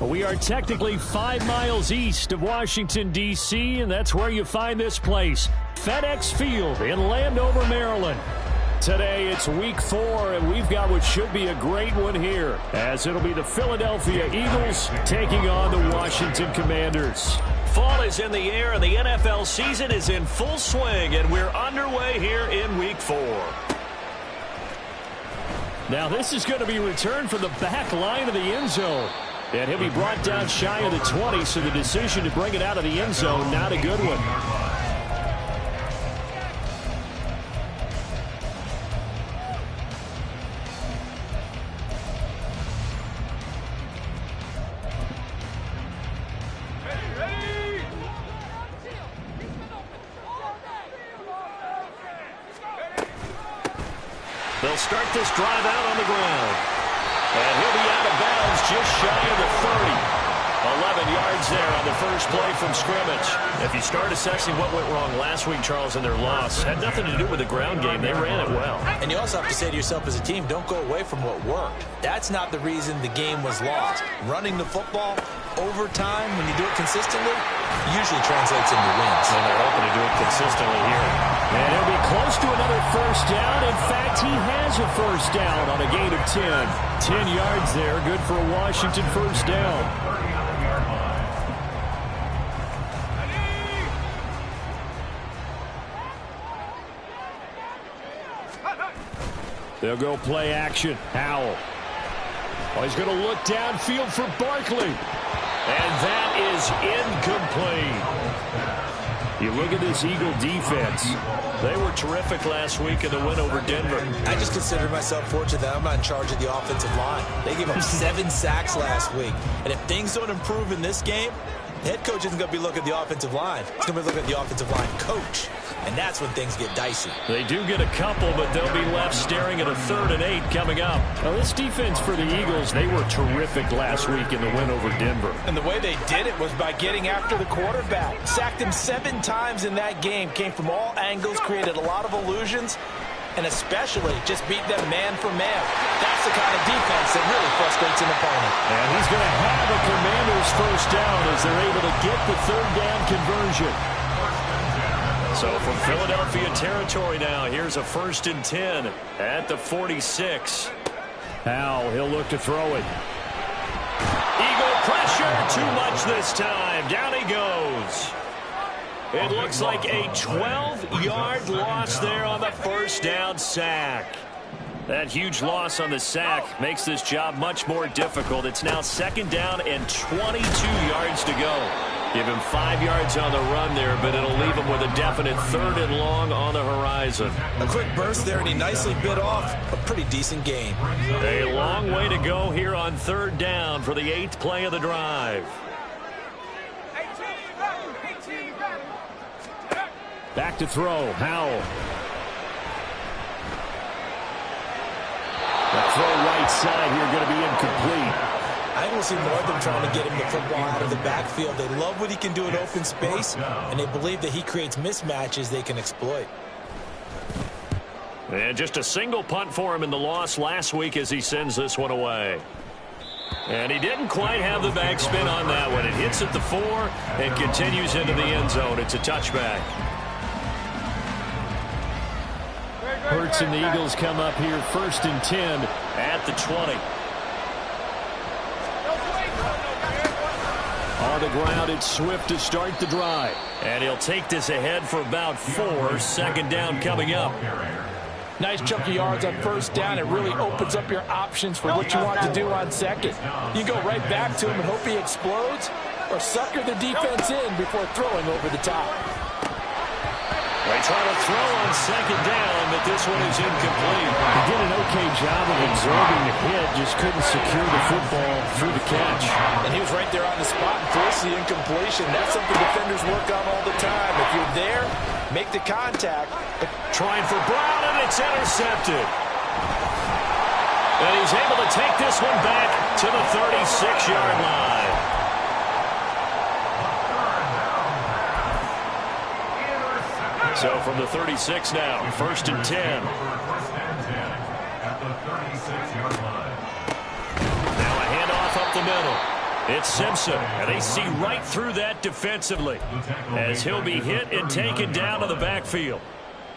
We are technically 5 miles east of Washington, D.C., and that's where you find this place, FedEx Field in Landover, Maryland. Today, it's week 4, and we've got what should be a great one here, as it'll be the Philadelphia Eagles taking on the Washington Commanders. Fall is in the air, and the NFL season is in full swing, and we're underway here in week 4. Now, this is going to be returned from the back line of the end zone. And he'll be brought down shy of the 20, so the decision to bring it out of the end zone, not a good one. They'll start this drive out on the ground. And he'll be out of bounds just shy of the 30. 11 yards there on the first play from scrimmage. If you start assessing what went wrong last week, Charles, in their loss, had nothing to do with the ground game. They ran it well. And you also have to say to yourself as a team, don't go away from what worked. That's not the reason the game was lost. Running the football, overtime, when you do it consistently, usually translates into wins. And they're hoping to do it consistently here. And he'll be close to another first down. In fact, he has a first down on a gain of 10. 10 yards there, good for a Washington first down. They'll go play action. Howell. Oh, he's going to look downfield for Barkley. And that is incomplete. You look at this Eagle defense. They were terrific last week in the win over Denver. I just consider myself fortunate that I'm not in charge of the offensive line. They gave up 7 sacks last week. And if things don't improve in this game, the head coach isn't going to be looking at the offensive line. He's going to be looking at the offensive line coach. And that's when things get dicey. They do get a couple, but they'll be left staring at a 3rd and 8 coming up. Now, this defense for the Eagles, they were terrific last week in the win over Denver. And the way they did it was by getting after the quarterback. Sacked him 7 times in that game. Came from all angles, created a lot of illusions, and especially just beat them man for man. That's the kind of defense that really frustrates an opponent. And he's going to have a Commanders first down as they're able to get the 3rd down conversion. So from Philadelphia territory now, here's a 1st and 10 at the 46. Howell, he'll look to throw it. Eagle pressure, too much this time. Down he goes. It looks like a 12-yard loss there on the first down sack. That huge loss on the sack makes this job much more difficult. It's now 2nd down and 22 yards to go. Give him 5 yards on the run there, but it'll leave him with a definite 3rd and long on the horizon. A quick burst there, and he nicely bit off a pretty decent gain. A long way to go here on 3rd down for the 8th play of the drive. Back to throw, Howell. The throw right side here going to be incomplete. I don't see more of them trying to get him the football out of the backfield. They love what he can do in open space, and they believe that he creates mismatches they can exploit. And just a single punt for him in the loss last week as he sends this one away. And he didn't quite have the backspin on that one. It hits at the 4 and continues into the end zone. It's a touchback. Hurts and the Eagles come up here 1st and 10 at the 20. On the ground, it's Swift to start the drive. And he'll take this ahead for about 4. 2nd down coming up. Nice chunk of yards on first down. It really opens up your options for what you want to do on 2nd. You go right back to him and hope he explodes, or sucker the defense in before throwing over the top. They try to throw on 2nd down, but this one is incomplete. He did an okay job of absorbing the hit, just couldn't secure the football through the catch. And he was right there on the spot and forced the incompletion. That's something defenders work on all the time. If you're there, make the contact. Trying for Brown, and it's intercepted. And he's able to take this one back to the 36-yard line. So from the 36 now, 1st and 10. Now a handoff up the middle. It's Simpson, and they see right through that defensively as he'll be hit and taken down to the backfield.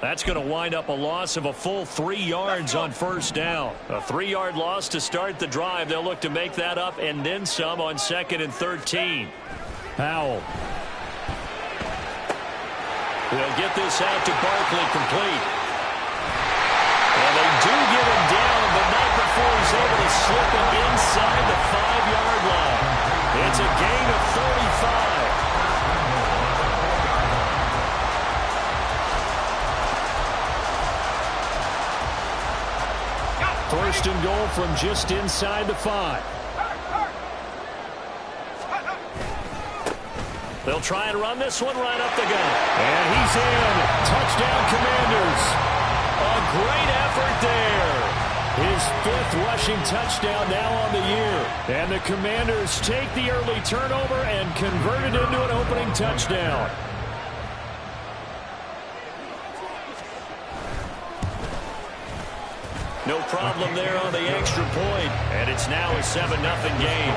That's going to wind up a loss of a full 3 yards on first down. A 3-yard loss to start the drive. They'll look to make that up and then some on 2nd and 13. Powell. They'll get this out to Barkley, complete. And they do get him down, but not before he's able to slip him inside the 5-yard line. It's a gain of 35. First and goal from just inside the 5. They'll try and run this one right up the gut. And he's in. Touchdown, Commanders. A great effort there. His 5th rushing touchdown now on the year. And the Commanders take the early turnover and convert it into an opening touchdown. No problem there on the extra point. And it's now a 7-0 game.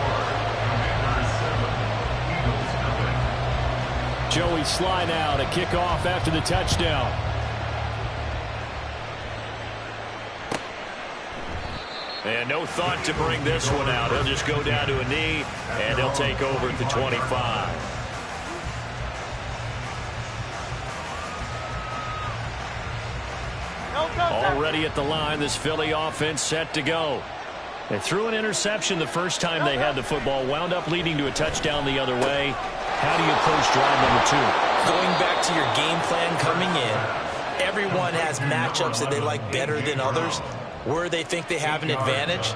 Joey Sly now to kick off after the touchdown. And no thought to bring this one out. He'll just go down to a knee, and he'll take over at the 25. Already at the line, this Philly offense set to go. They threw an interception the first time they had the football, wound up leading to a touchdown the other way. How do you approach drive number 2? Going back to your game plan coming in, everyone has matchups that they like better than others. Where they think they have an advantage,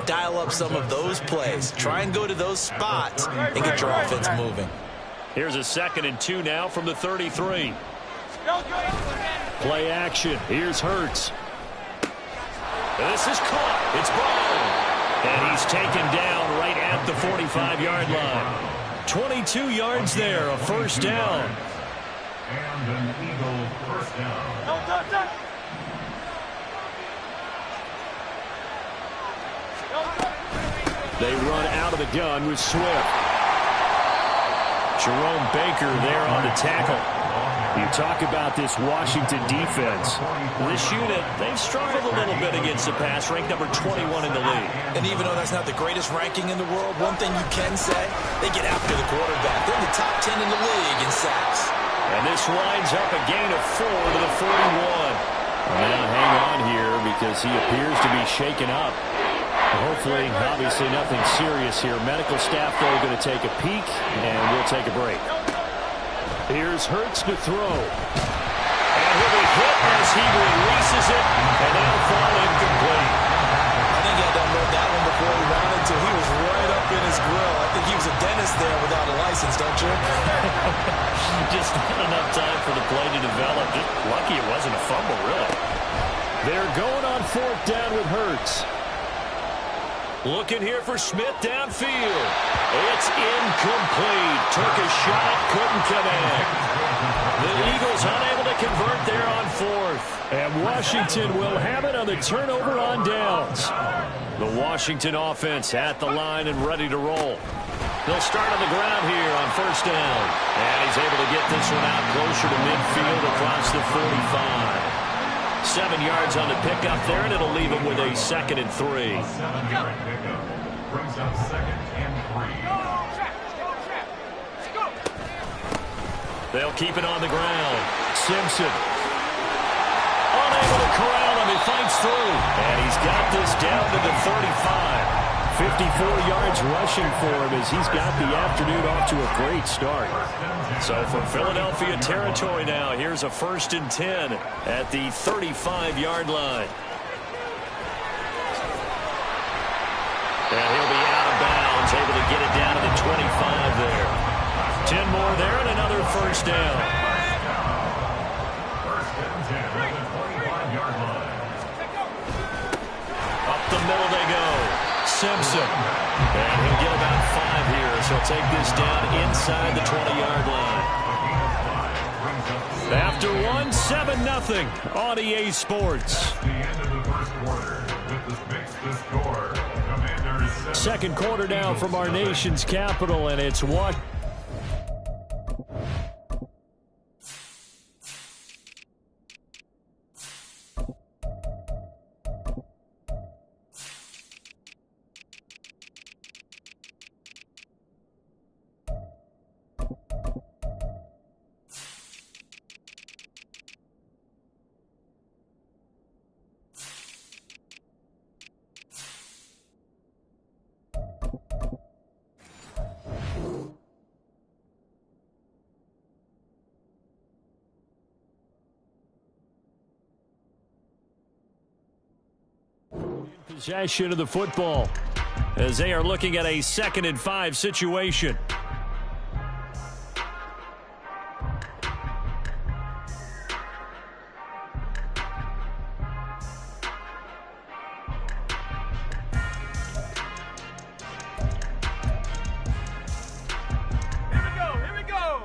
dial up some of those plays. Try and go to those spots and get your offense moving. Here's a 2nd and 2 now from the 33. Play action. Here's Hurts. This is caught. It's Brown. And he's taken down right at the 45-yard line. 22 yards there, a first down. And an Eagle first down. They run out of the gun with Swift. Jerome Baker there on the tackle. You talk about this Washington defense. This unit, they've struggled a little bit against the pass, ranked number 21 in the league. And even though that's not the greatest ranking in the world, one thing you can say, they get after the quarterback. They're in the top 10 in the league in sacks. And this winds up a gain of 4 to the 41. Now hang on here because he appears to be shaken up. Hopefully, obviously nothing serious here. Medical staff, though, going to take a peek, and we'll take a break. Here's Hurts to throw. And he'll be hit as he releases it, and that'll fall incomplete. I think he had to unload that one before he wanted to. He was right up in his grill. I think he was a dentist there without a license, don't you? Just not enough time for the play to develop. Just lucky it wasn't a fumble, really. They're going on 4th down with Hurts. Looking here for Smith downfield. It's incomplete. Took a shot, couldn't come in. The Eagles unable to convert there on 4th. And Washington will have it on the turnover on downs. The Washington offense at the line and ready to roll. They'll start on the ground here on first down. And he's able to get this one out closer to midfield across the 45. 7 yards on the pickup there, and it'll leave him with a 2nd and 3. 7-yard pickup brings up 2nd and 3. They'll keep it on the ground. Simpson. Unable to corral him. He fights through. And he's got this down to the 35. 54 yards rushing for him as he's got the afternoon off to a great start. So from Philadelphia territory now, here's a 1st and 10 at the 35-yard line. And he'll be out of bounds, able to get it down to the 25 there. 10 more there and another first down. 1st and 10 at the 25-yard line. Up the middle they go. Simpson. And he'll get about 5 here, so he'll take this down inside the 20-yard line. After 1, 7-0 on EA Sports. The end of the first quarter with the score. Commanders second quarter now from our nation's capital, and it's what? Possession of the football as they are looking at a 2nd and 5 situation. Here we go.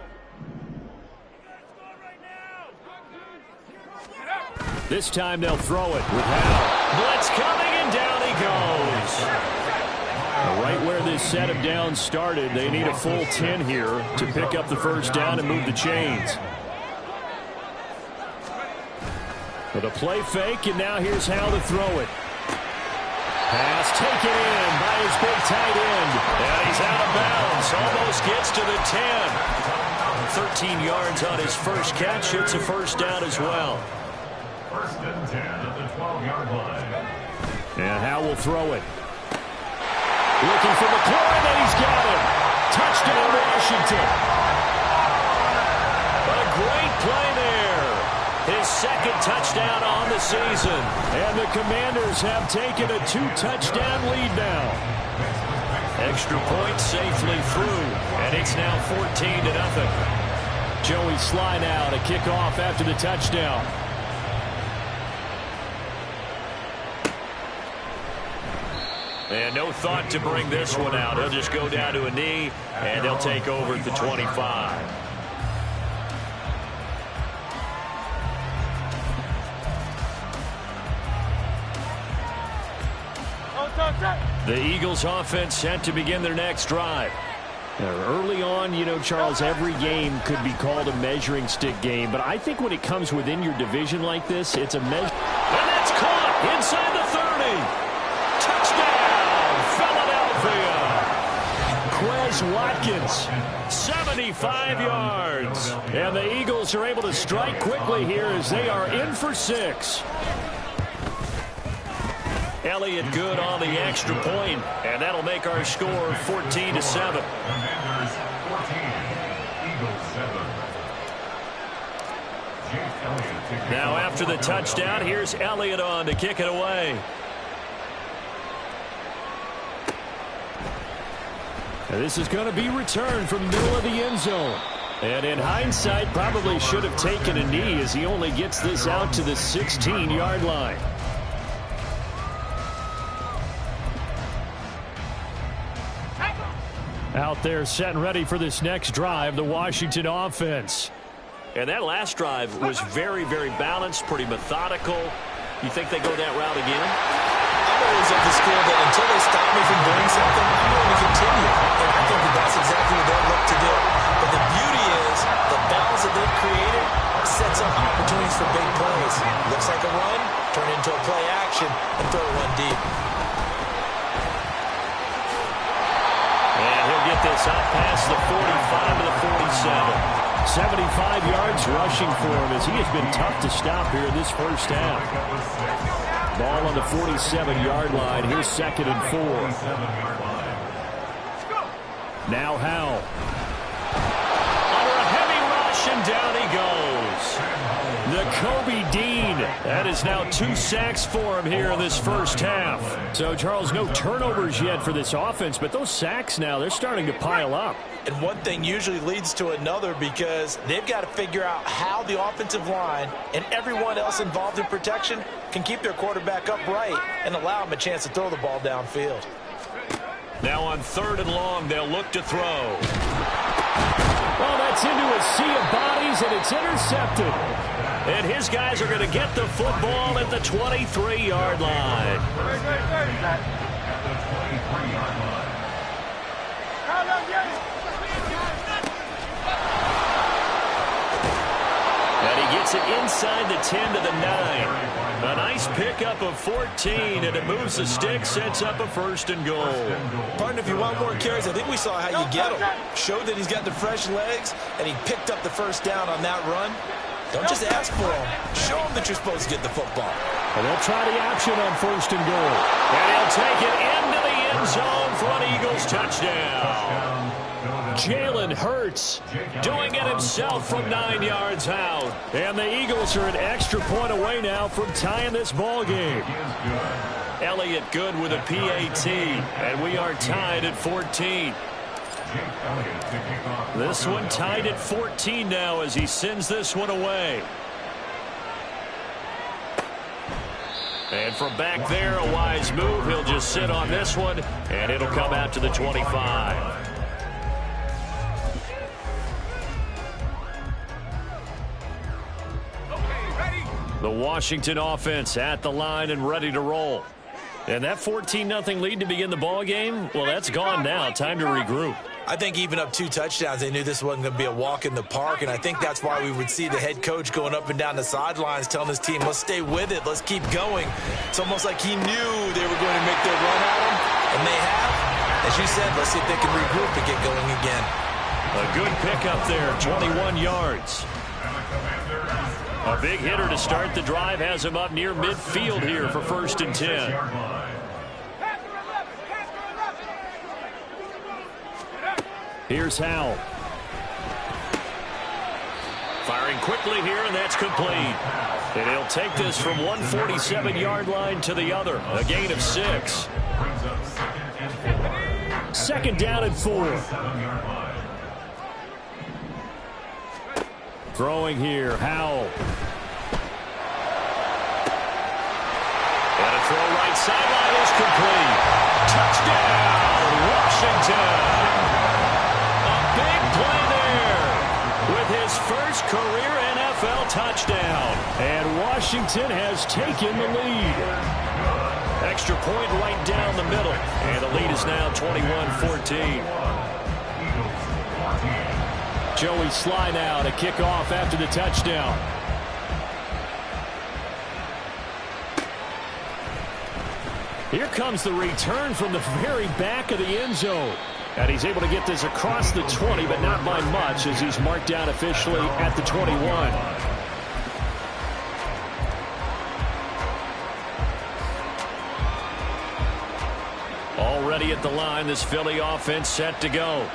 This time they'll throw it with Hal. Blitz coming, and down he goes. Right where this set of downs started, they need a full 10 here to pick up the first down and move the chains. With a play fake, and now here's Hal to throw it. Pass taken in by his big tight end. And he's out of bounds. Almost gets to the 10. 13 yards on his first catch. It's a first down as well. 1st and 10 at the 12-yard line. And Hal will throw it. Looking for McLaurin, and he's got him. Touchdown, Washington. A great play there. His 2nd touchdown on the season. And the Commanders have taken a 2-touchdown lead now. Extra point safely through, and it's now 14-0. Joey Sly now to kick off after the touchdown. And no thought to bring this one out. He'll just go down to a knee, and they'll take over at the 25. The Eagles offense set to begin their next drive. Early on, you know, Charles, every game could be called a measuring stick game, but I think when it comes within your division like this, it's a measure. And that's caught inside the 30. Quez Watkins, 75 yards. And the Eagles are able to strike quickly here as they are in for 6. Elliott good on the extra point, and that'll make our score 14-7. Commanders 14, Eagles 7. Now after the touchdown, here's Elliott on to kick it away. This is going to be returned from the middle of the end zone. And in hindsight, probably should have taken a knee as he only gets this out to the 16-yard line. Out there set and ready for this next drive, the Washington offense. And that last drive was very, very balanced, pretty methodical. You think they go that route again? I'm always of the school that until they stop me from doing something, I'm going to continue. And I think that's exactly what they'll look to do. But the beauty is the balance that they've created sets up opportunities for big plays. Looks like a run, turn it into a play action, and throw one deep. And he'll get this out past the 45 to the 47. 75 yards rushing for him as he has been tough to stop here in this first half. Ball on the 47-yard line. Here's 2nd and 4. Now Hal. Under a heavy rush, and down he goes. The Kobe Dean. That is now 2 sacks for him here in this first half. So, Charles, no turnovers yet for this offense, but those sacks now, they're starting to pile up. And one thing usually leads to another because they've got to figure out how the offensive line and everyone else involved in protection can keep their quarterback upright and allow him a chance to throw the ball downfield. Now on 3rd and long, they'll look to throw. Well, that's into a sea of bodies, and it's intercepted. And his guys are going to get the football at the 23-yard line. At the 23-yard line. inside the 10 to the 9. A nice pickup of 14, and it moves the stick, sets up a 1st and goal. Partner, if you want more carries, I think we saw how you get him. Showed that he's got the fresh legs, and he picked up the 1st down on that run. Don't just ask for him. Show him that you're supposed to get the football. And they'll try the option on 1st and goal. And he'll take it into the end zone for an Eagles touchdown. Jalen Hurts Doing it himself from 9 yards out. And the Eagles are an extra point away now from tying this ball game. Elliott good with a PAT, and we are tied at 14. This one tied at 14 now as he sends this one away. And from back there, a wise move. He'll just sit on this one, and it'll come out to the 25. The Washington offense at the line and ready to roll. And that 14-0 lead to begin the ball game, well, that's gone now. Time to regroup. I think even up 2 touchdowns, they knew this wasn't going to be a walk in the park, and I think that's why we would see the head coach going up and down the sidelines telling his team, let's stay with it, let's keep going. It's almost like he knew they were going to make their run at him, and they have. As you said, let's see if they can regroup and get going again. A good pickup there, 21 yards. A big hitter to start the drive has him up near midfield here for 1st and 10. Here's Howell. Firing quickly here, and that's complete. And he'll take this from 147-yard line to the other. A gain of 6. 2nd down and 4. Throwing here, Howell. And a throw right sideline is complete. Touchdown, Washington. A big play there with his first career NFL touchdown. And Washington has taken the lead. Extra point right down the middle. And the lead is now 21-14. Joey Sly now to kick off after the touchdown. Here comes the return from the very back of the end zone. And he's able to get this across the 20, but not by much as he's marked down officially at the 21. Already at the line, this Philly offense set to go.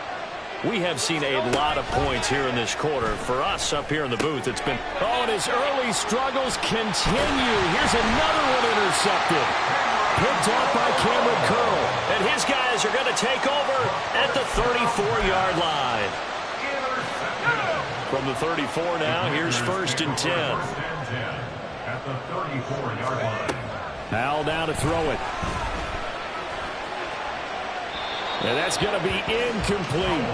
We have seen a lot of points here in this quarter. For us up here in the booth, it's been... Oh, and his early struggles continue. Here's another one intercepted. Picked off by Cameron Curl. And his guys are going to take over at the 34-yard line. From the 34 now, here's 1st and 10. At the 34-yard line. Howell down to throw it. And that's going to be incomplete.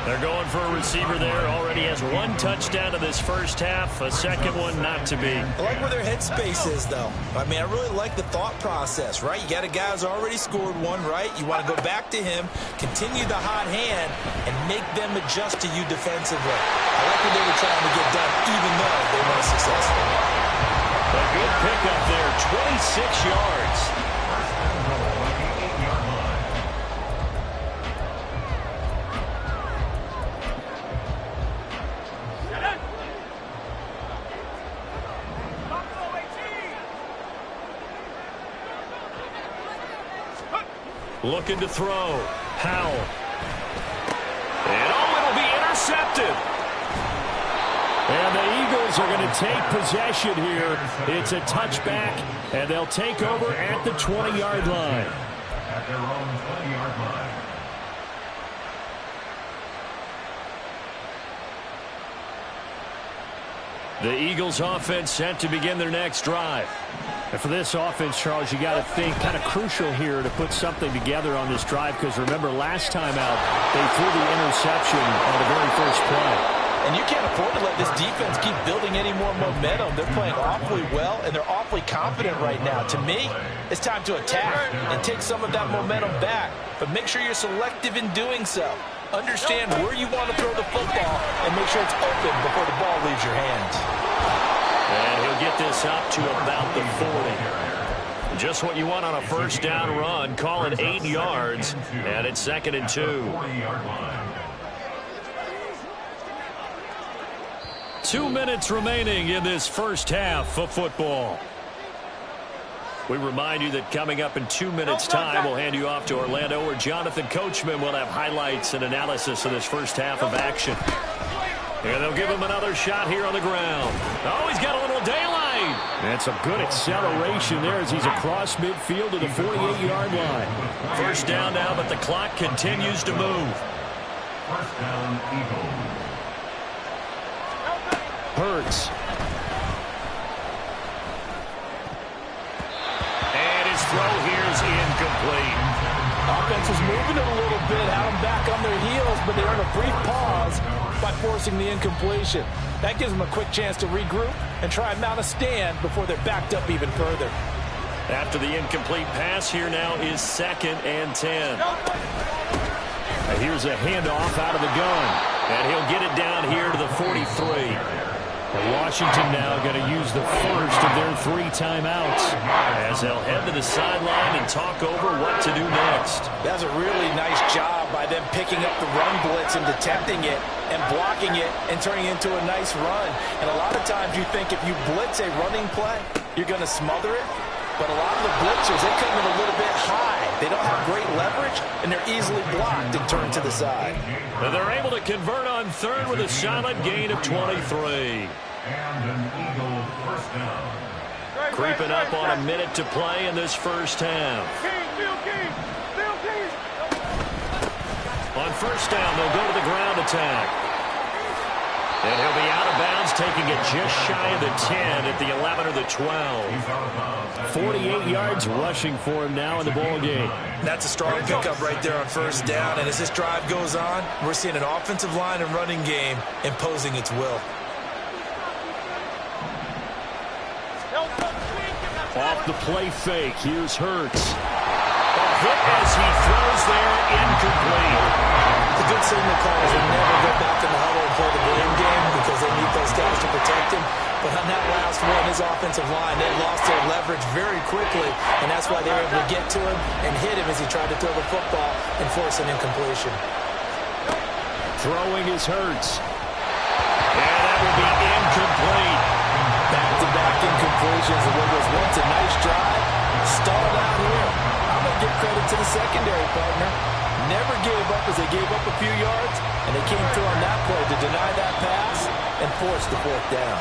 They're going for a receiver there. Already has 1 touchdown in this first half. A second one not to be. I like where their headspace is, though. I mean, I really like the thought process, right? You got a guy who's already scored 1, right? You want to go back to him, continue the hot hand, and make them adjust to you defensively. I like what they were trying to get done, even though they weren't successful. A good pickup there, 26 yards. Looking to throw. Howell. And it'll be intercepted. And the Eagles are going to take possession here. It's a touchback, and they'll take over at the 20-yard line. At their own 20-yard line. The Eagles offense set to begin their next drive. And for this offense, Charles, you got to think kind of crucial here to put something together on this drive, because remember last time out they threw the interception on the very first play. And you can't afford to let this defense keep building any more momentum. They're playing awfully well, and they're awfully confident right now. To me, it's time to attack and take some of that momentum back. But make sure you're selective in doing so. Understand where you want to throw the football and make sure it's open before the ball leaves your hands. And he'll get this up to about the 40. Just what you want on a first down run. Call it 8 yards. And it's 2nd and 2. 2 minutes remaining in this first half of football. We remind you that coming up in 2 minutes' time, we'll hand you off to Orlando, where Jonathan Coachman will have highlights and analysis of this first half of action. And they'll give him another shot here on the ground. Oh, he's got a little daylight. And some good acceleration there as he's across midfield to the 48-yard line. First down now, but the clock continues to move. First down, Eagles. Hurts. And his throw here is incomplete. Offense is moving it a little bit, had them back on their heels, but they earn a brief pause by forcing the incompletion. That gives them a quick chance to regroup and try and mount a stand before they're backed up even further. After the incomplete pass, here now is 2nd and 10. And here's a handoff out of the gun. And he'll get it down here to the 43. And Washington now going to use the first of their 3 timeouts as they'll head to the sideline and talk over what to do next. That's a really nice job by them picking up the run blitz and detecting it and blocking it and turning it into a nice run. And a lot of times you think if you blitz a running play, you're going to smother it. But a lot of the blitzers, they come in a little bit high. They don't have great leverage, and they're easily blocked and turned to the side. And they're able to convert on third with a solid gain of 23. And an Eagle first down. Creeping up on a minute to play in this first half. On first down, they'll go to the ground attack. And he'll be out of bounds, taking it just shy of the 10 at the 11 or the 12. 48 yards rushing for him now in the ball game. That's a strong pickup right there on first down. And as this drive goes on, we're seeing an offensive line and running game imposing its will. Off the play fake, here's Hurts. A hit as he throws there, incomplete. The good signal calls will never go back in the huddle and play the blame game because they need those guys to protect him. But on that last one, his offensive line, they lost their leverage very quickly, and that's why they were able to get to him and hit him as he tried to throw the football and force an incompletion. Throwing is Hurts. And that will be incomplete. Back-to-back incompletions of what was once a nice drive. Stalled out here. I'm going to give credit to the secondary partner. Never gave up as they gave up a few yards, and they came through on that play to deny that pass and force the 4th down.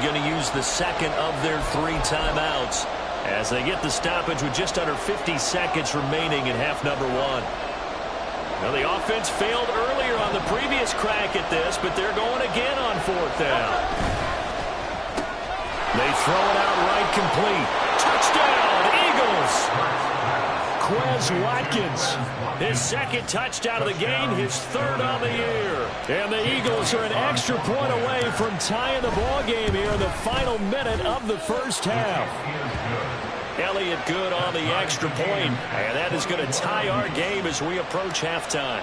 Going to use the second of their 3 timeouts as they get the stoppage with just under 50 seconds remaining in half number 1. Now the offense failed earlier on the previous crack at this, but they're going again on 4th down. They throw it out right complete. Touchdown, Eagles! Quez Watkins, his 2nd touchdown of the game, his 3rd on the year. And the Eagles are an extra point away from tying the ball game here in the final minute of the first half. Elliott good on the extra point, and that is going to tie our game as we approach halftime.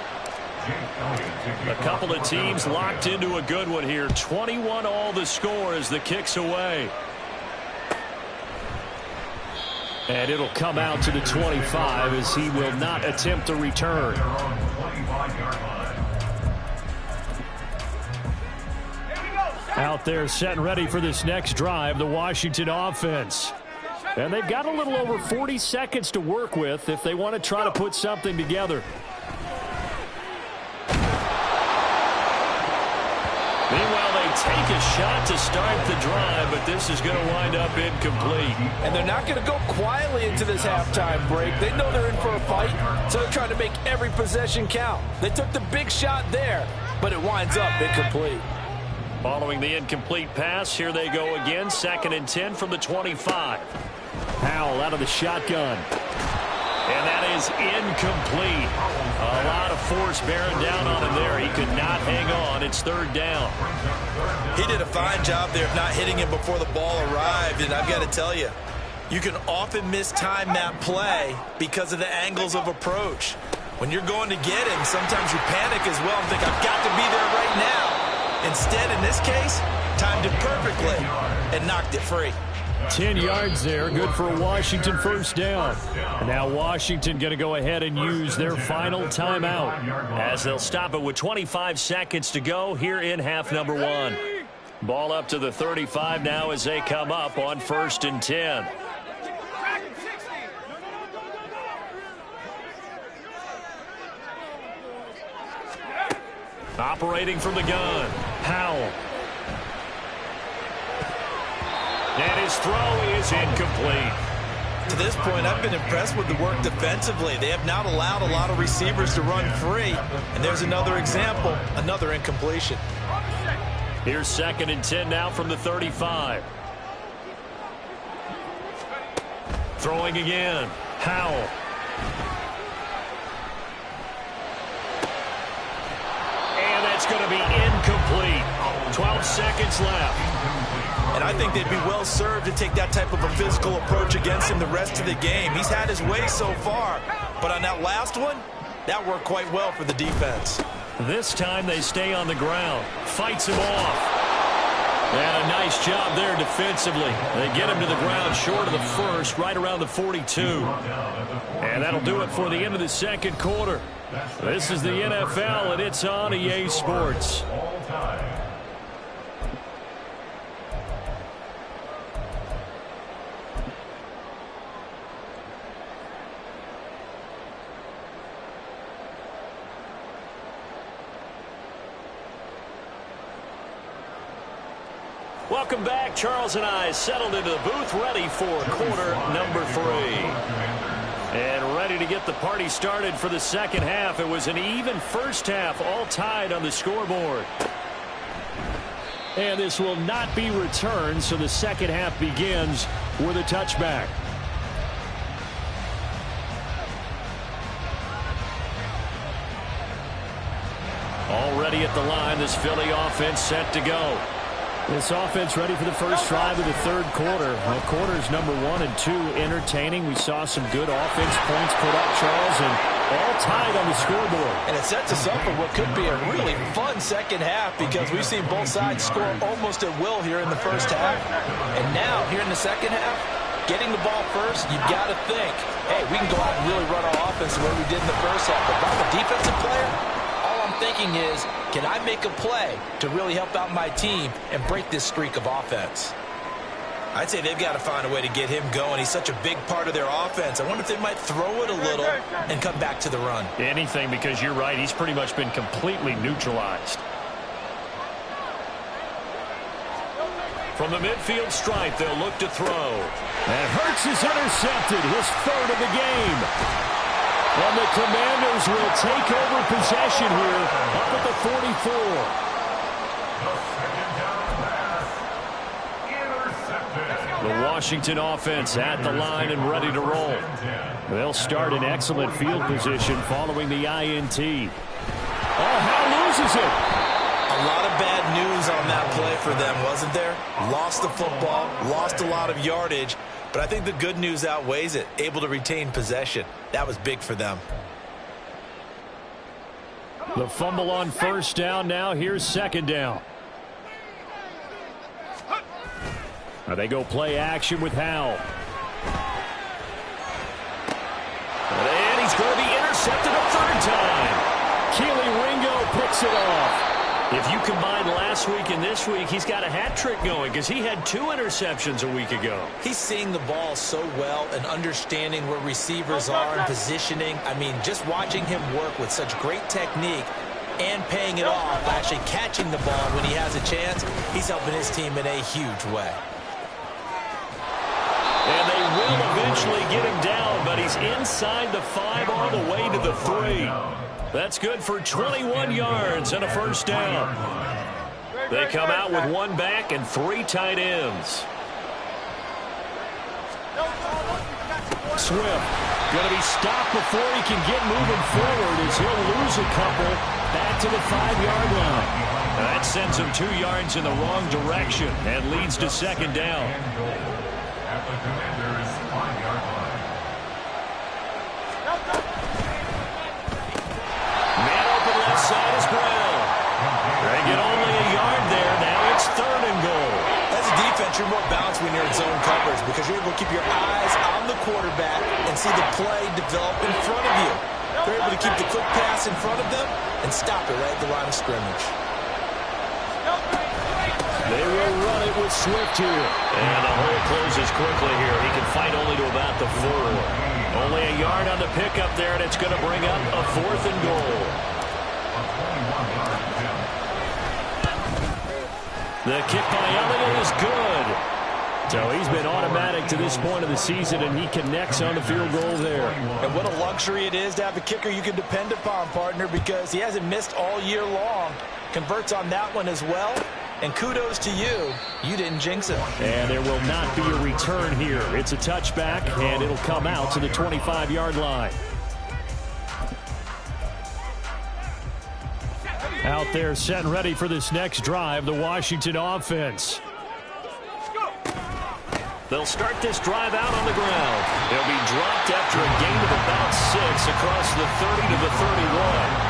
A couple of teams locked into a good one here. 21 all the score as the kick's away. And it'll come out to the 25 as he will not attempt a return. Out there set and ready for this next drive, the Washington offense. And they've got a little over 40 seconds to work with if they want to try to put something together. Meanwhile, they take a shot to start the drive, but this is going to wind up incomplete. And they're not going to go quietly into this halftime break. They know they're in for a fight, so they're trying to make every possession count. They took the big shot there. but it winds up incomplete. Following the incomplete pass, here they go again. 2nd and 10 from the 25. Howell out of the shotgun. And that is incomplete. A lot of force bearing down on him there. He could not hang on. It's 3rd down. He did a fine job there of not hitting him before the ball arrived. And I've got to tell you, you can often mistime that play because of the angles of approach. When you're going to get him, sometimes you panic as well and think, I've got to be there right now. Instead, in this case, timed it perfectly and knocked it free. 10 yards there, good for a Washington 1st down. And now Washington going to go ahead and use their final timeout as they'll stop it with 25 seconds to go here in half number 1. Ball up to the 35 now as they come up on 1st and 10. Operating from the gun, Howell. And his throw is incomplete. To this point, I've been impressed with the work defensively. They have not allowed a lot of receivers to run free. And there's another example, another incompletion. Here's 2nd and 10 now from the 35. Throwing again, Howell. And that's going to be incomplete. 12 seconds left. And I think they'd be well served to take that type of a physical approach against him the rest of the game. He's had his way so far. But on that last one, that worked quite well for the defense. This time they stay on the ground. Fights him off. And a nice job there defensively. They get him to the ground short of the 1st, right around the 42. And that'll do it for the end of the 2nd quarter. This is the NFL, and it's on EA Sports. Welcome back. Charles and I settled into the booth, ready for quarter number 3. And ready to get the party started for the 2nd half. It was an even 1st half, all tied on the scoreboard. And this will not be returned, so the 2nd half begins with a touchback. Already at the line, this Philly offense set to go. This offense ready for the first drive of the 3rd quarter. Well, quarters number 1 and 2 entertaining. We saw some good offense points put up, Charles, and all tied on the scoreboard. And it sets us up for what could be a really fun 2nd half because we've seen both sides score almost at will here in the 1st half. And now, here in the 2nd half, getting the ball first, you've got to think, hey, we can go out and really run our offense the way we did in the 1st half. But if I'm a defensive player, all I'm thinking is, can I make a play to really help out my team and break this streak of offense? I'd say they've got to find a way to get him going. He's such a big part of their offense. I wonder if they might throw it a little and come back to the run. Anything, because you're right. He's pretty much been completely neutralized. From the midfield stripe, they'll look to throw. And Hurts is intercepted, his 3rd of the game. And the Commanders will take over possession here up at the 44. The Washington offense at the line and ready to roll. They'll start in excellent field position following the INT. Oh, Howell loses it. A lot of bad news on that play for them, wasn't there? Lost the football, lost a lot of yardage. But I think the good news outweighs it. Able to retain possession. That was big for them. The fumble on 1st down now. Here's 2nd down. Now they go play action with Howell. And he's going to be intercepted a 3rd time. Keely Ringo picks it off. If you combine last week and this week, he's got a hat trick going because he had 2 interceptions a week ago. He's seeing the ball so well and understanding where receivers are and positioning. I mean, just watching him work with such great technique and paying it off, actually catching the ball when he has a chance, he's helping his team in a huge way. And they will eventually get him down, but he's inside the 5 all the way to the 3. That's good for 21 yards and a first down. They come out with one back and 3 tight ends. Swift going to be stopped before he can get moving forward as he'll lose a couple back to the 5-yard line. That sends him 2 yards in the wrong direction and leads to second down. At the Commander's 5-yard line. Man open left side is Brown. They get only a yard there. Now it's 3rd and goal. As a defense, you're more balanced when you're in zone coverage because you're able to keep your eyes on the quarterback and see the play develop in front of you. They're able to keep the quick pass in front of them and stop it right at the line of scrimmage. They will run it with Swift here. And the hole closes quickly here. He can fight only to about the 4. Only a yard on the pickup there, and it's going to bring up a 4th and goal. The kick by Elliott is good. So he's been automatic to this point of the season, and he connects on the field goal there. And what a luxury it is to have a kicker you can depend upon, partner, because he hasn't missed all year long. Converts on that one as well. And kudos to you. You didn't jinx him. And there will not be a return here. It's a touchback, and it'll come out to the 25-yard line. Out there set and ready for this next drive, the Washington offense. They'll start this drive out on the ground. They'll be dropped after a gain of about 6 across the 30 to the 31.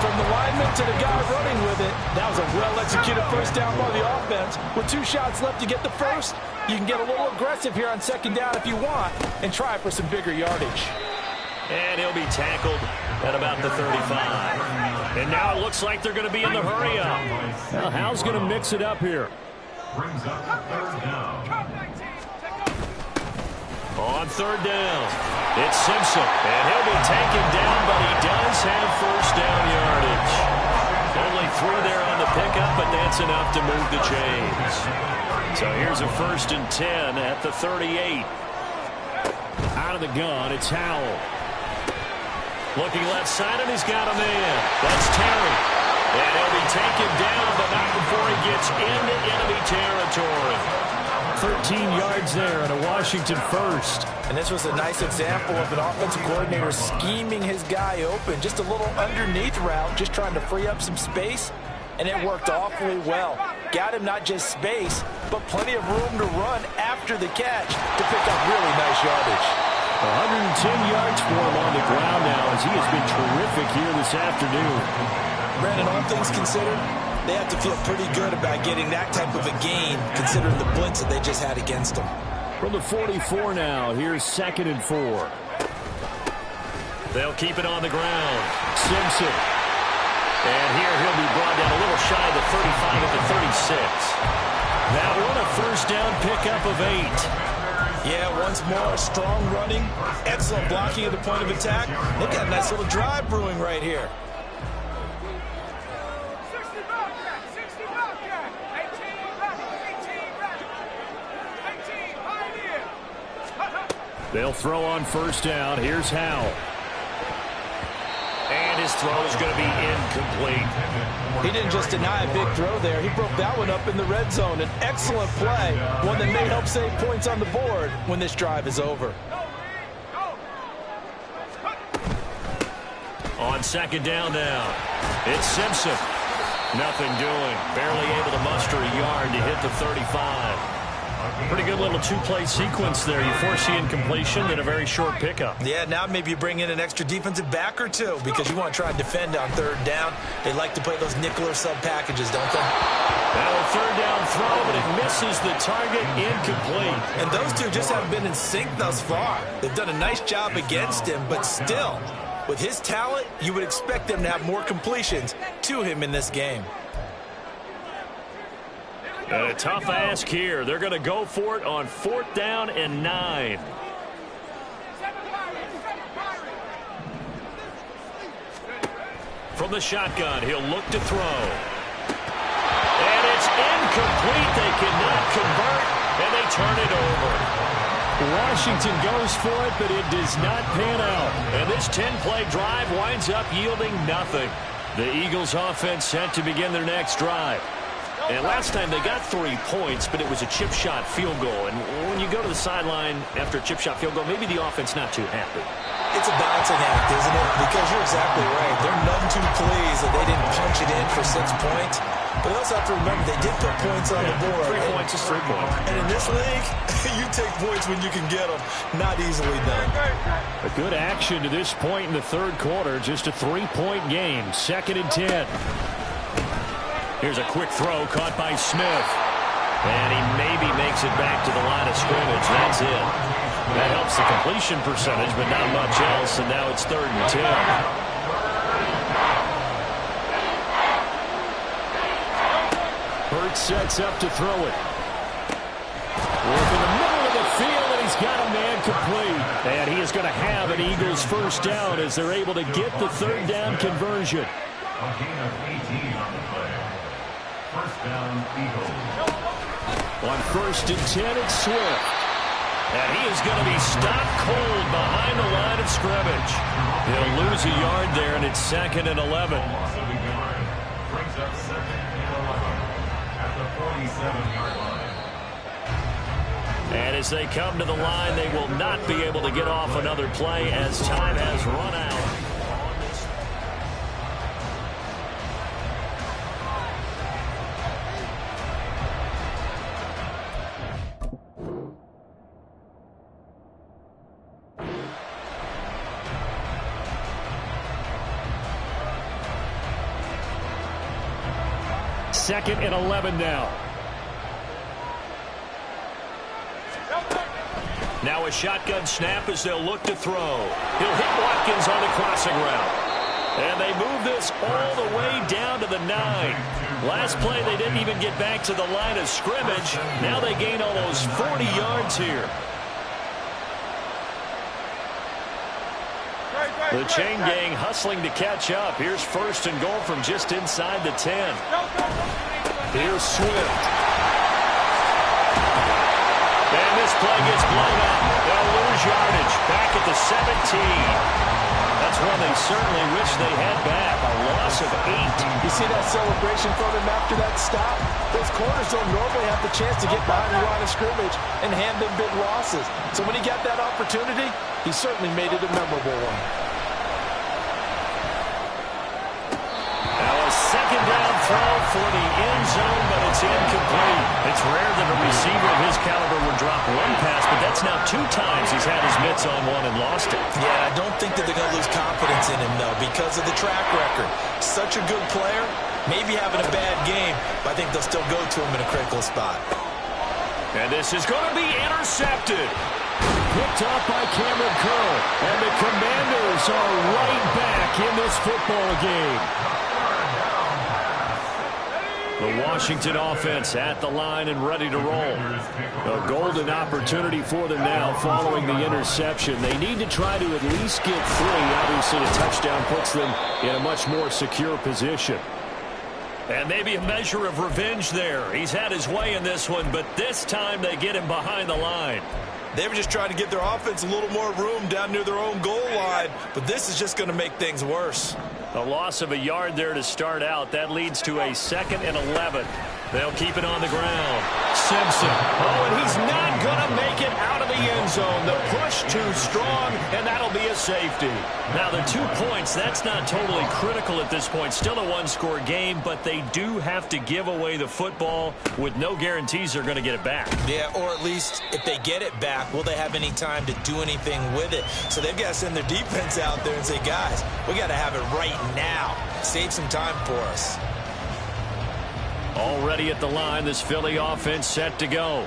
From the lineman to the guy running with it, that was a well-executed first down by the offense. With 2 shots left to get the first, you can get a little aggressive here on second down if you want and try for some bigger yardage. And he'll be tackled at about the 35. And now it looks like they're going to be in the hurry-up. Well, Hal's going to mix it up here. Brings up the 3rd down. On 3rd down, it's Simpson. And he'll be taken down, but he does have first down yardage. Only 3 there on the pickup, but that's enough to move the chains. So here's a 1st and 10 at the 38. Out of the gun, it's Howell. Looking left side, and he's got a man. That's Terry. And he'll be taken down, but not before he gets into enemy territory. 13 yards there and a Washington first. And this was a nice example of an offensive coordinator scheming his guy open. Just a little underneath route, just trying to free up some space, and it worked awfully well. Got him not just space, but plenty of room to run after the catch to pick up really nice yardage. 110 yards for him on the ground now as he has been terrific here this afternoon. Brandon, all things considered, they have to feel pretty good about getting that type of a gain considering the blitz that they just had against them. From the 44 now, here's 2nd and 4. They'll keep it on the ground. Simpson. And here he'll be brought down a little shy of the 35 at the 36. That one a first down pickup of 8. Yeah, once more, strong running, excellent blocking at the point of attack. They've got a nice little drive brewing right here. They'll throw on first down. Here's Howell. And his throw is going to be incomplete. He didn't just deny a big throw there. He broke that one up in the red zone. An excellent play, one that may help save points on the board when this drive is over. On 2nd down now, it's Simpson. Nothing doing. Barely able to muster a yard to hit the 35. Pretty good little 2-play sequence there. You force the incompletion, then a very short pickup. Yeah, now maybe you bring in an extra defensive back or 2 because you want to try and defend on 3rd down. They like to play those nickel or sub packages, don't they? Now a 3rd down throw, but it misses the target, incomplete. And those 2 just haven't been in sync thus far. They've done a nice job against him, but still, with his talent, you would expect them to have more completions to him in this game. And a tough ask here. They're going to go for it on 4th down and 9. From the shotgun, he'll look to throw. And it's incomplete. They cannot convert, and they turn it over. Washington goes for it, but it does not pan out. And this 10-play drive winds up yielding nothing. The Eagles offense set to begin their next drive. And last time they got 3 points, but it was a chip shot field goal. And when you go to the sideline after a chip shot field goal, maybe the offense not too happy. It's a balancing act, isn't it? Because you're exactly right. They're none too pleased that they didn't punch it in for 6 points. But you also have to remember, they did put points on the board. 3 points is 3 points. And in this league, you take points when you can get them. Not easily done. A good action to this point in the third quarter. Just a 3-point game. 2nd and 10. Here's a quick throw caught by Smith. And he maybe makes it back to the line of scrimmage. That's it. That helps the completion percentage, but not much else. And now it's 3rd and 10. Hurts sets up to throw it. Work in the middle of the field, and he's got a man complete. And he is going to have an Eagles first down as they're able to get the 3rd down conversion. A gain of 18 on the play. First down, Eagles. On 1st and 10, it's Swift. And he is going to be stopped cold behind the line of scrimmage. He'll lose a yard there, and it's 2nd and 11. Loss of a yard. Brings up 2nd and 11 at the 47-yard line. And as they come to the line, they will not be able to get off another play as time has run out. Second and 11 now. Now a shotgun snap as they'll look to throw. He'll hit Watkins on the crossing route. And they move this all the way down to the 9. Last play, they didn't even get back to the line of scrimmage. Now they gain almost 40 yards here. The chain gang hustling to catch up. Here's 1st and goal from just inside the 10. Here's Swift. And this play gets blown up. They'll lose yardage back at the 17. That's one they certainly wish they had back. A loss of 8. You see that celebration from him after that stop? Those corners don't normally have the chance to get behind the line of scrimmage and hand them big losses. So when he got that opportunity, he certainly made it a memorable one. Now a 2nd down throw for the end zone, but it's incomplete. It's rare that a receiver of his caliber would drop one pass, but that's now 2 times he's had his mitts on one and lost it. Yeah, I don't think that they're going to lose confidence in him, though, because of the track record. Such a good player, maybe having a bad game, but I think they'll still go to him in a critical spot. And this is going to be intercepted. Picked off by Cameron Curl. And the Commanders are right back in this football game. The Washington offense at the line and ready to roll. A golden opportunity for them now following the interception. They need to try to at least get 3. Obviously, a touchdown puts them in a much more secure position. And maybe a measure of revenge there. He's had his way in this one, but this time they get him behind the line. They were just trying to get their offense a little more room down near their own goal line, but this is just going to make things worse. A loss of a yard there to start out. That leads to a 2nd and 11. They'll keep it on the ground. Simpson. Oh, and he's not going to make it out of the end zone. The push too strong, and that'll be a safety. Now, the 2 points, that's not totally critical at this point. Still a one-score game, but they do have to give away the football with no guarantees they're going to get it back. Yeah, or at least if they get it back, will they have any time to do anything with it? So they've got to send their defense out there and say, guys, we got to have it right now. Save some time for us. Already at the line, this Philly offense set to go.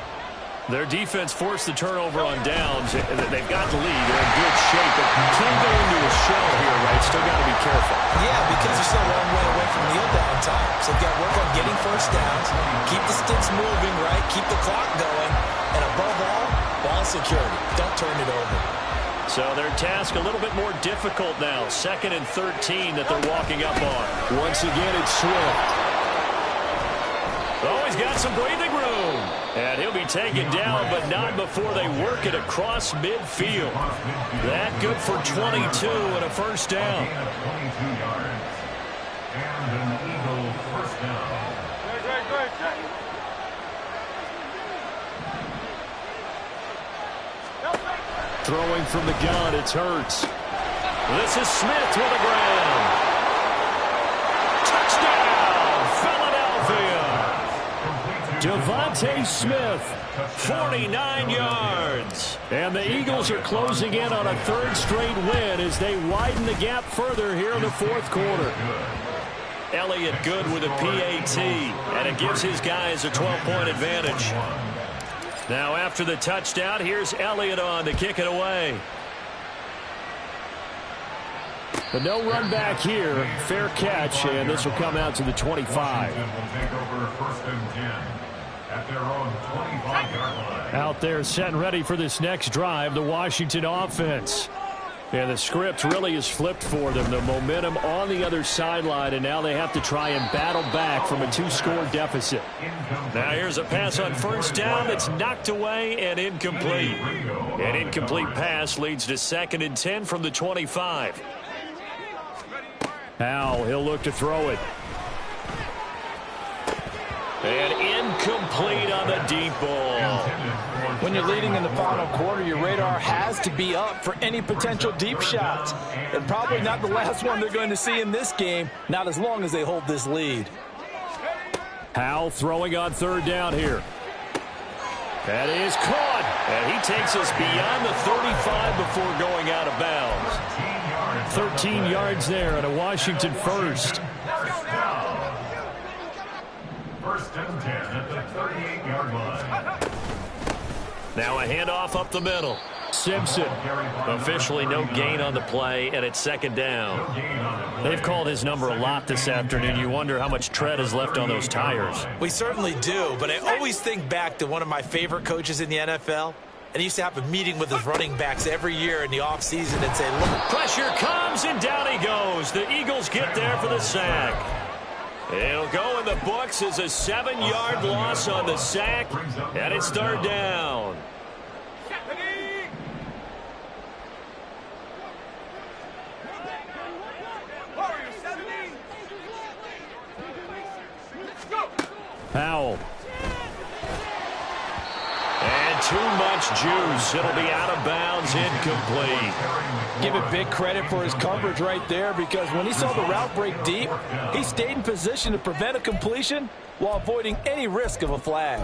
Their defense forced the turnover on downs. They've got the lead. They're in good shape, but you can't go into a shell here, right? Still got to be careful. Yeah, because they're still a long way away from kneel down time. So they've got to work on getting first downs, keep the sticks moving, right? Keep the clock going, and above all, ball security. Don't turn it over. So their task a little bit more difficult now. 2nd and 13 that they're walking up on. Once again, it's Swift. Oh, he's got some breathing room. And he'll be taken down, but not before they work it across midfield. That good for 22 and a first down. 22 yards. And an Eagle first down. Throwing from the gun, it's Hurts. This is Smith to the ground. Touchdown, Philadelphia. Devontae Smith, 49 yards. And the Eagles are closing in on a third straight win as they widen the gap further here in the fourth quarter. Elliott good with a PAT, and it gives his guys a 12-point advantage. Now after the touchdown, here's Elliott on to kick it away. But no run back here. Fair catch, and this will come out to the 25. Washington will take over first and 10 at their own 25-yard line. Out there setting ready for this next drive, the Washington offense. And the script really is flipped for them. The momentum on the other sideline, and now they have to try and battle back from a 2-score deficit. Now here's a pass on first down that's knocked away and incomplete. An incomplete pass leads to 2nd and 10 from the 25. Now he'll look to throw it. And incomplete on the deep ball. When you're leading in the final quarter, your radar has to be up for any potential deep shots. And probably not the last one they're going to see in this game, not as long as they hold this lead. Howell throwing on third down here. That is caught. And he takes us beyond the 35 before going out of bounds. 13 yards there on a Washington first. First and 10 at the 38-yard line. Now a handoff up the middle. Simpson. Officially no gain on the play, and it's 2nd down. They've called his number a lot this afternoon. You wonder how much tread is left on those tires. We certainly do, but I always think back to one of my favorite coaches in the NFL. And he used to have a meeting with his running backs every year in the offseason and say, look. Pressure comes, and down he goes. The Eagles get there for the sack. It'll go in the books as a 7-yard loss on the sack, and it's 3rd down. Powell. And too much juice. It'll be out of bounds, incomplete. Give it big credit for his coverage right there, because when he saw the route break deep, he stayed in position to prevent a completion while avoiding any risk of a flag.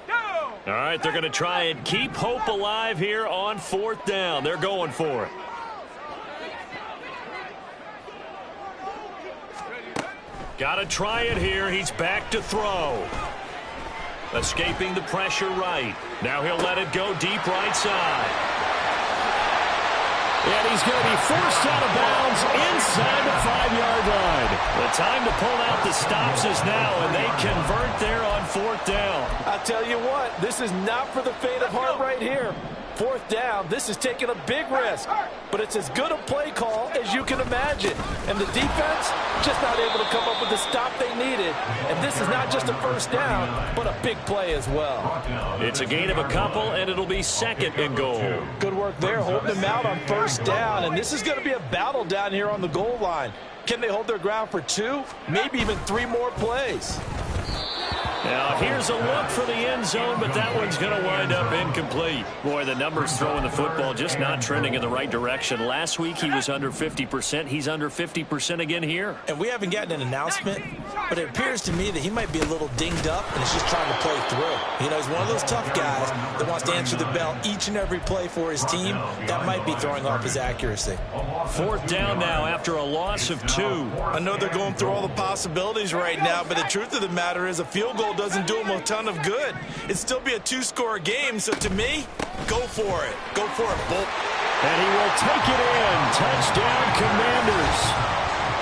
All right, they're going to try and keep hope alive here on 4th down. They're going for it. Got to try it here. He's back to throw. Escaping the pressure right. Now he'll let it go deep right side. And he's going to be forced out of bounds inside the 5-yard line. The time to pull out the stops is now, and they convert there on 4th down. I tell you what, this is not for the faint of heart right here. 4th down, this is taking a big risk, but it's as good a play call as you can imagine. And the defense just not able to come up with the stop they needed. And this is not just a first down, but a big play as well. It's a gain of a couple, and it'll be 2nd and goal. Good work there, holding them out on first down. And this is going to be a battle down here on the goal line. Can they hold their ground for 2, maybe even 3 more plays? Now, here's a look for the end zone, but that one's going to wind up incomplete. Boy, the numbers throwing the football just not trending in the right direction. Last week, he was under 50%. He's under 50% again here. And we haven't gotten an announcement, but it appears to me that he might be a little dinged up and is just trying to play through. You know, he's one of those tough guys that wants to answer the bell each and every play for his team. That might be throwing off his accuracy. 4th down now after a loss of 2. I know they're going through all the possibilities right now, but the truth of the matter is a field goal doesn't do them a ton of good. It'd still be a 2-score game, so to me, go for it. Go for it, Bolt. And he will take it in. Touchdown, Commanders.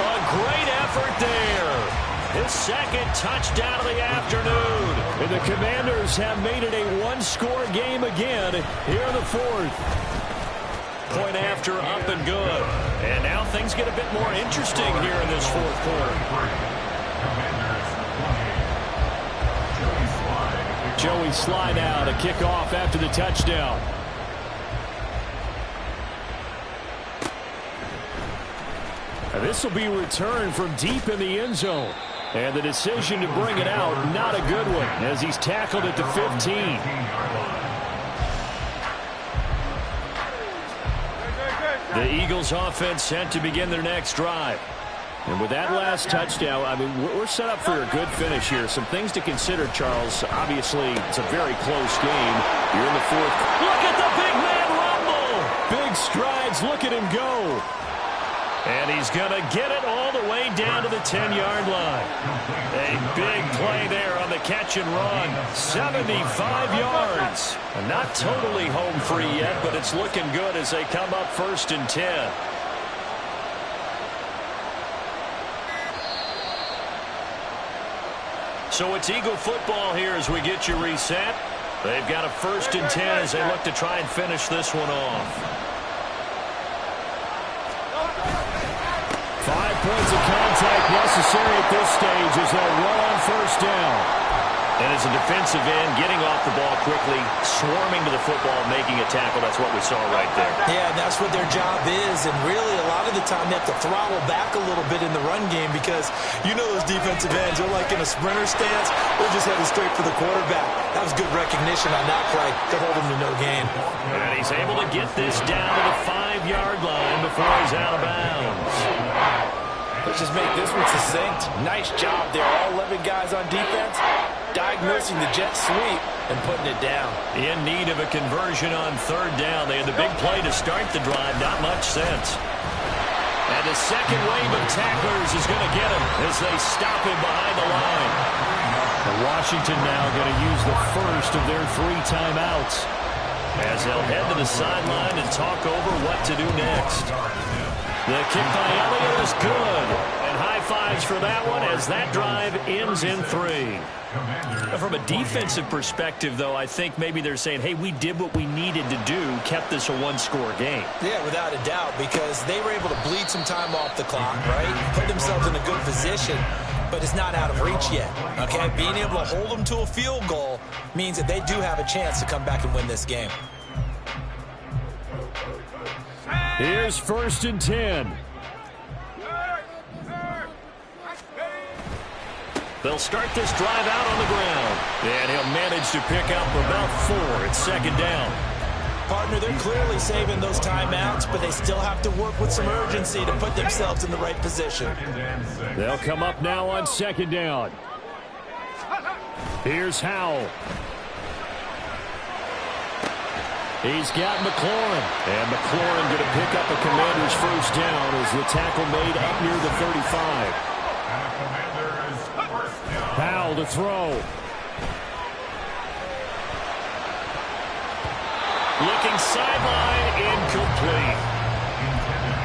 A great effort there. His 2nd touchdown of the afternoon. And the Commanders have made it a 1-score game again here in the 4th. Point after, up and good. And now things get a bit more interesting here in this 4th quarter. Joey Sly now to kick off after the touchdown. And this will be returned from deep in the end zone. And the decision to bring it out, not a good one, as he's tackled at the 15. The Eagles offense set to begin their next drive. And with that last touchdown, I mean, we're set up for a good finish here. Some things to consider, Charles. Obviously, it's a very close game. You're in the fourth. Look at the big man rumble! Big strides. Look at him go. And he's going to get it all the way down to the 10-yard line. A big play there on the catch and run. 75 yards. Not totally home free yet, but it's looking good as they come up 1st and 10. So it's Eagle football here as we get you reset. They've got a 1st and 10 as they look to try and finish this one off. 5 points of contact necessary at this stage as they'll run on 1st down. And as a defensive end, getting off the ball quickly, swarming to the football, making a tackle, that's what we saw right there. Yeah, that's what their job is. And really, a lot of the time, they have to throttle back a little bit in the run game because you know those defensive ends, they're like in a sprinter stance. They're just headed straight for the quarterback. That was good recognition on that play to hold him to no gain. And he's able to get this down to the 5-yard line before he's out of bounds. Let's just make this one succinct. Nice job there. All 11 guys on defense diagnosing the jet sweep and putting it down. In need of a conversion on 3rd down. They had the big play to start the drive. Not much sense. And the second wave of tacklers is going to get him as they stop him behind the line. And Washington now going to use the first of their 3 timeouts, as they'll head to the sideline and talk over what to do next. The kick by Elliott is good. And high fives for that one as that drive ends in 3. From a defensive perspective, though, I think maybe they're saying, hey, we did what we needed to do, kept this a 1-score game. Yeah, without a doubt, because they were able to bleed some time off the clock, right? Put themselves in a good position, but it's not out of reach yet, okay? Being able to hold them to a field goal means that they do have a chance to come back and win this game. Here's 1st and 10. They'll start this drive out on the ground. And he'll manage to pick up about 4. It's 2nd down. Partner, they're clearly saving those timeouts, but they still have to work with some urgency to put themselves in the right position. They'll come up now on 2nd down. Here's Howell. He's got McLaurin. And McLaurin going to pick up a Commander's 1st down as the tackle made up near the 35. Howell to throw. Looking sideline, incomplete.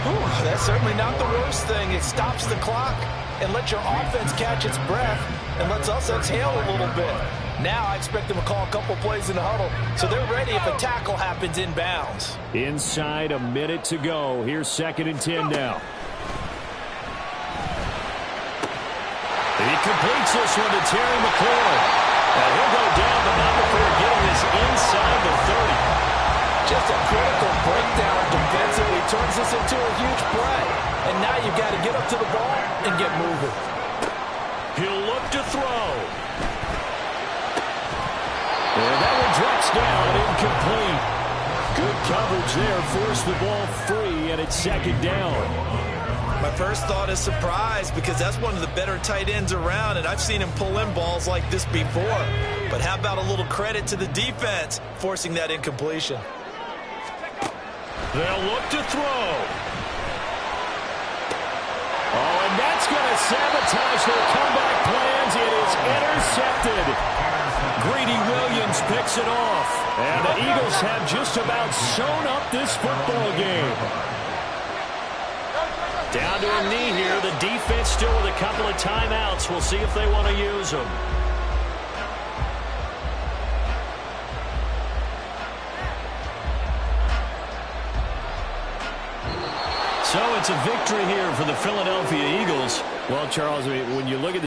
Ooh, that's certainly not the worst thing. It stops the clock and lets your offense catch its breath and lets us exhale a little bit. Now I expect them to call a couple plays in the huddle, so they're ready if a tackle happens inbounds. Inside a minute to go. Here's 2nd and 10 now. He completes this one to Terry McLaurin. And he'll go down, but not before getting this inside the 30. Just a critical breakdown defensively turns this into a huge play. And now you've got to get up to the ball and get moving. He'll look to throw. And that one drops down, incomplete. Good coverage there, forced the ball free, and it's 2nd down. My first thought is surprise because that's one of the better tight ends around, and I've seen him pull in balls like this before. But how about a little credit to the defense forcing that incompletion? They'll look to throw. Oh, and that's going to sabotage their comeback plans. It is intercepted. Greedy Williams picks it off. And the Eagles have just about sewn up this football game. Down to a knee here. The defense still with a couple of timeouts. We'll see if they want to use them. So it's a victory here for the Philadelphia Eagles. Well, Charles, I mean, when you look at